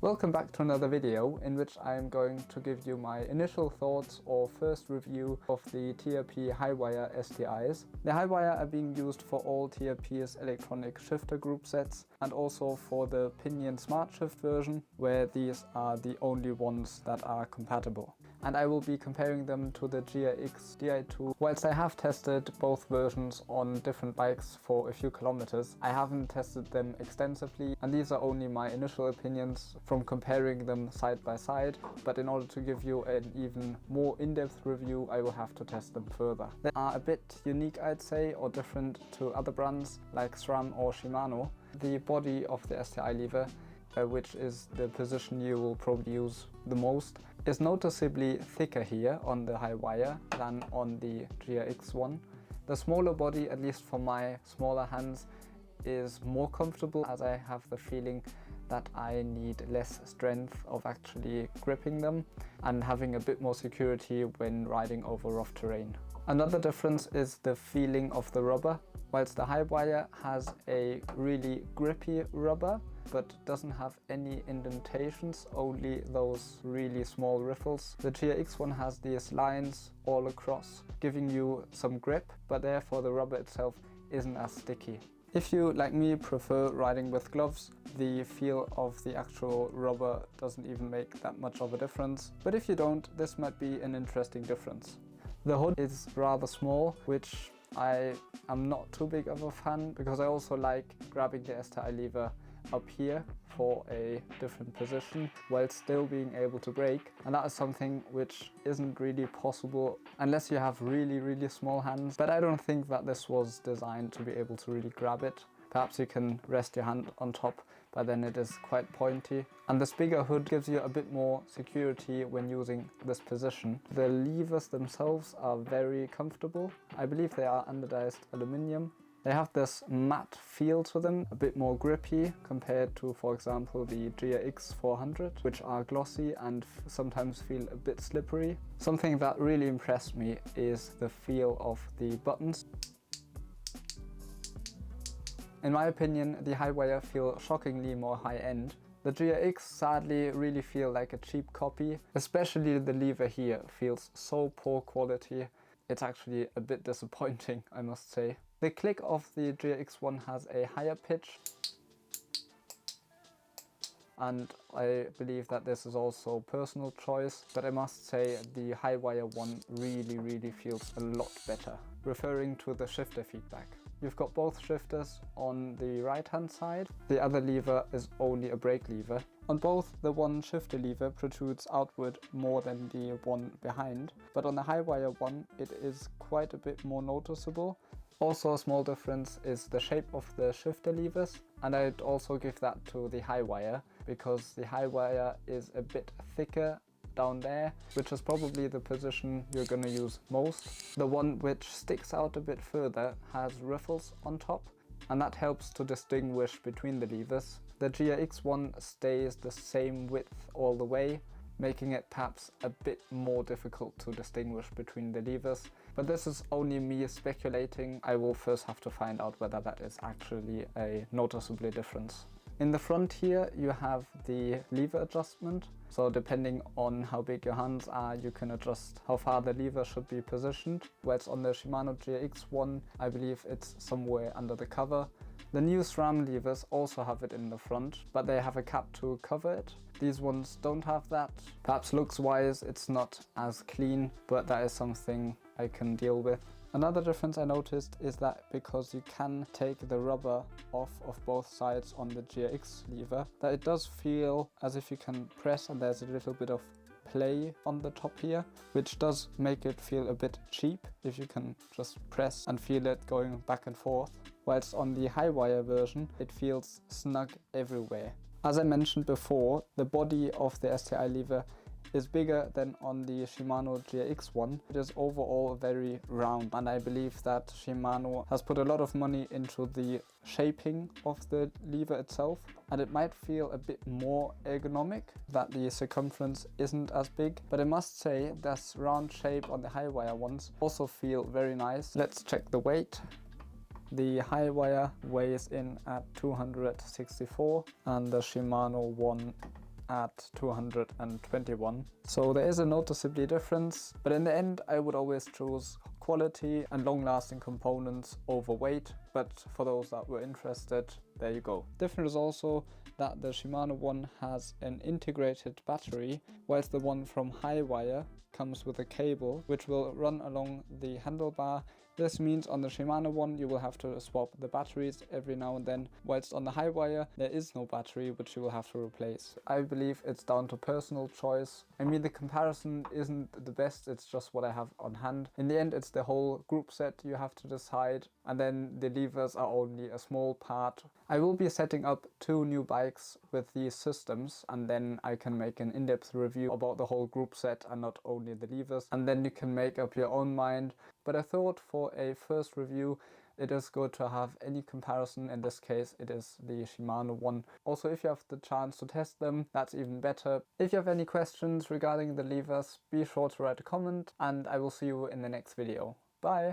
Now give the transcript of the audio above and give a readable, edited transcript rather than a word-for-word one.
Welcome back to another video in which I am going to give you my initial thoughts or first review of the TRP HyWire STIs. The HyWire are being used for all TRP's electronic shifter group sets and also for the Pinion Smart Shift version, where these are the only ones that are compatible. And I will be comparing them to the GRX Di2. Whilst I have tested both versions on different bikes for a few kilometers, I haven't tested them extensively, and these are only my initial opinions from comparing them side by side, but in order to give you an even more in-depth review, I will have to test them further. They are a bit unique, I'd say, or different to other brands like SRAM or Shimano. The body of the STI lever, which is the position you will probably use the most, is noticeably thicker here on the HyWire than on the GRX one. The smaller body, at least for my smaller hands, is more comfortable, as I have the feeling that I need less strength of actually gripping them and having a bit more security when riding over rough terrain. Another difference is the feeling of the rubber. Whilst the HyWire has a really grippy rubber but doesn't have any indentations, only those really small riffles, the GRX one has these lines all across, giving you some grip, but therefore the rubber itself isn't as sticky. If you, like me, prefer riding with gloves, the feel of the actual rubber doesn't even make that much of a difference. But if you don't, this might be an interesting difference. The hood is rather small, which I am not too big of a fan, because I also like grabbing the STI lever up here for a different position while still being able to brake, and that is something which isn't really possible unless you have really small hands. But I don't think that this was designed to be able to really grab it. Perhaps you can rest your hand on top, but then it is quite pointy. And this bigger hood gives you a bit more security when using this position. The levers themselves are very comfortable. I believe they are anodized aluminium. They have this matte feel to them, a bit more grippy compared to, for example, the GRX 400, which are glossy and sometimes feel a bit slippery. Something that really impressed me is the feel of the buttons. In my opinion, the HyWire feel shockingly more high-end. The GRX sadly really feel like a cheap copy, especially the lever here feels so poor quality. It's actually a bit disappointing, I must say. The click of the GRX one has a higher pitch, and I believe that this is also personal choice, but I must say the HyWire one really feels a lot better. Referring to the shifter feedback, you've got both shifters on the right hand side. The other lever is only a brake lever. On both, the one shifter lever protrudes outward more than the one behind, but on the HyWire one it is quite a bit more noticeable. Also, a small difference is the shape of the shifter levers, and I'd also give that to the HyWire, because the HyWire is a bit thicker down there, which is probably the position you're gonna use most. The one which sticks out a bit further has riffles on top, and that helps to distinguish between the levers. The GRX one stays the same width all the way, making it perhaps a bit more difficult to distinguish between the levers. But this is only me speculating. I will first have to find out whether that is actually a noticeable difference. In the front here you have the lever adjustment. So depending on how big your hands are, you can adjust how far the lever should be positioned. Whereas on the Shimano GRX one, I believe it's somewhere under the cover. The new SRAM levers also have it in the front, but they have a cap to cover it. These ones don't have that. Perhaps looks wise it's not as clean, but that is something I can deal with. Another difference I noticed is that because you can take the rubber off of both sides on the GRX lever, that it does feel as if you can press, and there's a little bit of play on the top here, which does make it feel a bit cheap if you can just press and feel it going back and forth. Whilst on the HyWire version it feels snug everywhere. As I mentioned before, the body of the STI lever is bigger than on the Shimano GRX one. It is overall very round, and I believe that Shimano has put a lot of money into the shaping of the lever itself, and it might feel a bit more ergonomic that the circumference isn't as big, but I must say this round shape on the HyWire ones also feel very nice. Let's check the weight. The HyWire weighs in at 264 and the Shimano one at 221. So there is a noticeable difference, but in the end I would always choose quality and long-lasting components over weight. But for those that were interested, there you go. Different is also that the Shimano one has an integrated battery, whilst the one from HyWire comes with a cable which will run along the handlebar. This means on the Shimano one you will have to swap the batteries every now and then, whilst on the HyWire there is no battery which you will have to replace. I believe it's down to personal choice. I mean, the comparison isn't the best, it's just what I have on hand. In the end it's the whole group set you have to decide, and then the levers are only a small part. I will be setting up 2 new bikes with these systems, and then I can make an in-depth review about the whole group set and not only the levers, and then you can make up your own mind. But I thought for a first review it is good to have any comparison. In this case it is the Shimano one. Also, if you have the chance to test them, that's even better. If you have any questions regarding the levers, be sure to write a comment, and I will see you in the next video. Bye!